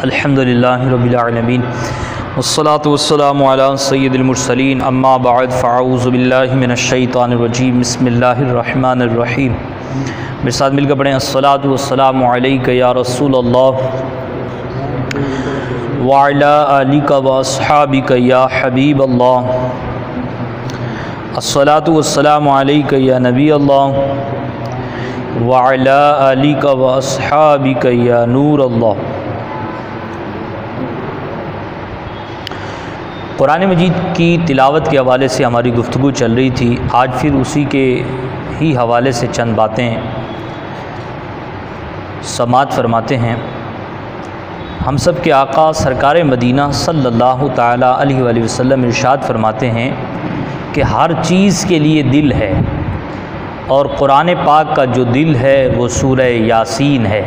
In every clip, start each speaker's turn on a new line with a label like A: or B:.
A: الحمدللہ رب العالمین والصلاة والسلام علی سید المرسلین اما بعد فاعوذ باللہ من الشیطان الرجیم بسم اللہ الرحمن الرحیم۔ میرے ساتھ مل کر پڑھیں الصلاة والسلام علیک یا رسول اللہ وعلی آلک واصحابک یا حبیب اللہ، الصلاة والسلام علیک یا نبی اللہ وعلی آلک واصحابک یا نور اللہ۔ قرآن مجید کی تلاوت کے حوالے سے ہماری گفتگو چل رہی تھی، آج پھر اسی کے ہی حوالے سے چند باتیں سماعت فرماتے ہیں۔ ہم سب کے آقا سرکار مدینہ صلی اللہ تعالیٰ علیہ وآلہ وسلم ارشاد فرماتے ہیں کہ ہر چیز کے لیے دل ہے، اور قرآن پاک کا جو دل ہے وہ سورہ یاسین ہے۔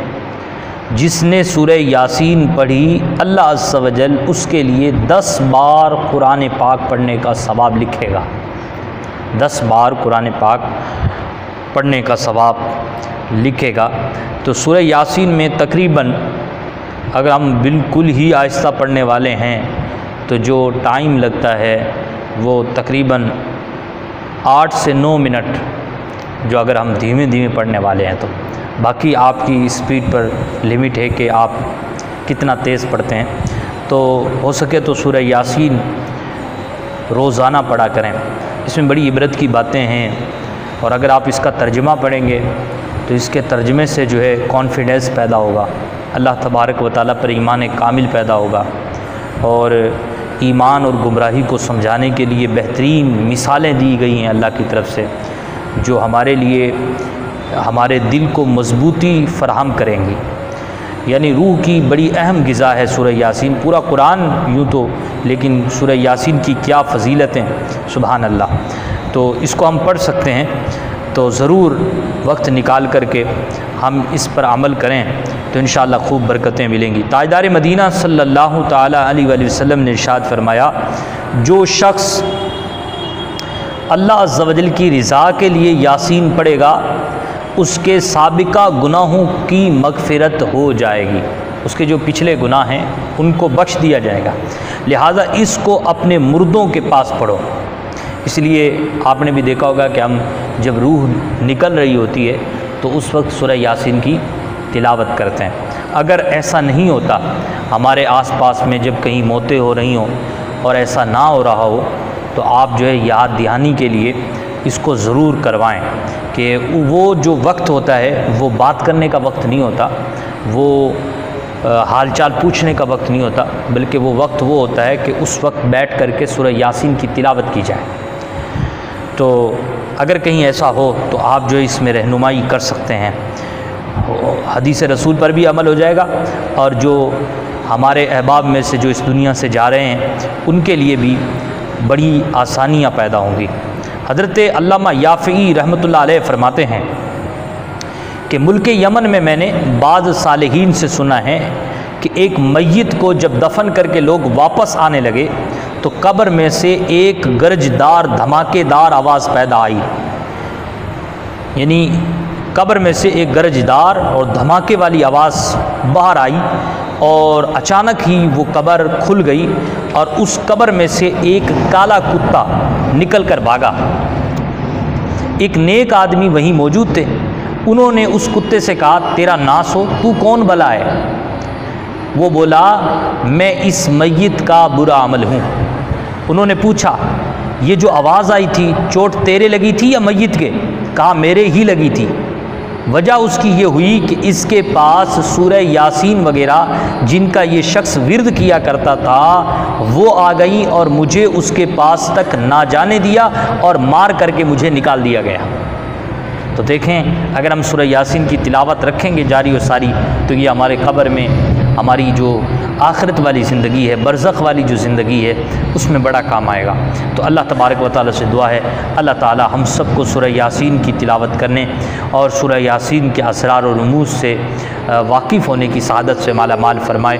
A: جس نے سورہ یاسین پڑھی اللہ عز و جل اس کے لیے 10 بار قرآن پاک پڑھنے کا ثواب لکھے گا، 10 بار قرآن پاک پڑھنے کا ثواب لکھے گا۔ تو سورہ یاسین میں تقریباً اگر ہم بالکل ہی آہستہ پڑھنے والے ہیں تو جو ٹائم لگتا ہے وہ تقریباً 8 سے 9 منٹ، جو اگر ہم دھیمے دھیمے پڑھنے والے ہیں تو باقی آپ کی اسپیڈ پر لمٹ ہے کہ آپ کتنا تیز پڑھتے ہیں۔ تو ہو سکے تو سورہ یاسین روزانہ پڑھا کریں، اس میں بڑی عبرت کی باتیں ہیں، اور اگر آپ اس کا ترجمہ پڑھیں گے تو اس کے ترجمے سے جو ہے کانفیڈنس پیدا ہوگا، اللہ تبارک و تعالیٰ پر ایمان کامل پیدا ہوگا، اور ایمان اور گمراہی کو سمجھانے کے لیے بہترین مثالیں دی گئی ہیں اللہ کی طرف سے، جو ہمارے لیے ہمارے دل کو مضبوطی فراہم کریں گی۔ یعنی روح کی بڑی اہم غذا ہے سورہ یاسین، پورا قرآن یوں تو، لیکن سورہ یاسین کی کیا فضیلتیں، سبحان اللہ۔ تو اس کو ہم پڑھ سکتے ہیں، تو ضرور وقت نکال کر کے ہم اس پر عمل کریں تو انشاءاللہ خوب برکتیں ملیں گی۔ تاجدار مدینہ صلی اللہ تعالیٰ علیہ وآلہ وسلم نے ارشاد فرمایا، جو شخص اللہ عز و جل کی رضا کے لیے یاسین پڑھے گا اس کے سابقہ گناہوں کی مغفرت ہو جائے گی، اس کے جو پچھلے گناہ ہیں ان کو بخش دیا جائے گا، لہٰذا اس کو اپنے مردوں کے پاس پڑھو۔ اس لیے آپ نے بھی دیکھا ہوگا کہ ہم جب روح نکل رہی ہوتی ہے تو اس وقت سورہ یاسین کی تلاوت کرتے ہیں۔ اگر ایسا نہیں ہوتا، ہمارے آس پاس میں جب کہیں موتیں ہو رہی ہوں اور ایسا نہ ہو رہا ہو، تو آپ جو ہے یاد دہانی کے لیے اس کو ضرور کروائیں کہ وہ جو وقت ہوتا ہے وہ بات کرنے کا وقت نہیں ہوتا، وہ حال چال پوچھنے کا وقت نہیں ہوتا، بلکہ وہ وقت وہ ہوتا ہے کہ اس وقت بیٹھ کر کے سورہ یاسین کی تلاوت کی جائے۔ تو اگر کہیں ایسا ہو تو آپ جو اس میں رہنمائی کر سکتے ہیں، حدیث رسول پر بھی عمل ہو جائے گا، اور جو ہمارے احباب میں سے جو اس دنیا سے جا رہے ہیں ان کے لیے بھی بڑی آسانیاں پیدا ہوں گی۔ حضرت علامہ یافعی رحمۃ اللہ علیہ فرماتے ہیں کہ ملک یمن میں میں نے بعض صالحین سے سنا ہے کہ ایک میت کو جب دفن کر کے لوگ واپس آنے لگے تو قبر میں سے ایک گرجدار دھماکے دار آواز پیدا آئی، یعنی قبر میں سے ایک گرجدار اور دھماکے والی آواز باہر آئی، اور اچانک ہی وہ قبر کھل گئی اور اس قبر میں سے ایک کالا کتا نکل کر بھاگا۔ ایک نیک آدمی وہیں موجود تھے، انہوں نے اس کتے سے کہا، تیرا ناس ہو، تو کون بلا ہے؟ وہ بولا، میں اس میت کا برا عمل ہوں۔ انہوں نے پوچھا، یہ جو آواز آئی تھی چوٹ تیرے لگی تھی یا میت کے؟ کہا، میرے ہی لگی تھی۔ وجہ اس کی یہ ہوئی کہ اس کے پاس سورہ یاسین وغیرہ جن کا یہ شخص ورد کیا کرتا تھا وہ آ گئیں اور مجھے اس کے پاس تک نہ جانے دیا اور مار کر کے مجھے نکال دیا گیا۔ تو دیکھیں، اگر ہم سورہ یاسین کی تلاوت رکھیں گے جاری و ساری تو یہ ہمارے قبر میں ہماری جو آخرت والی زندگی ہے، برزخ والی جو زندگی ہے، اس میں بڑا کام آئے گا۔ تو اللہ تبارک و تعالیٰ سے دعا ہے اللہ تعالیٰ ہم سب کو سورہ یاسین کی تلاوت کرنے اور سورہ یاسین کے اسرار و رموز سے واقف ہونے کی سعادت سے مالا مال فرمائے۔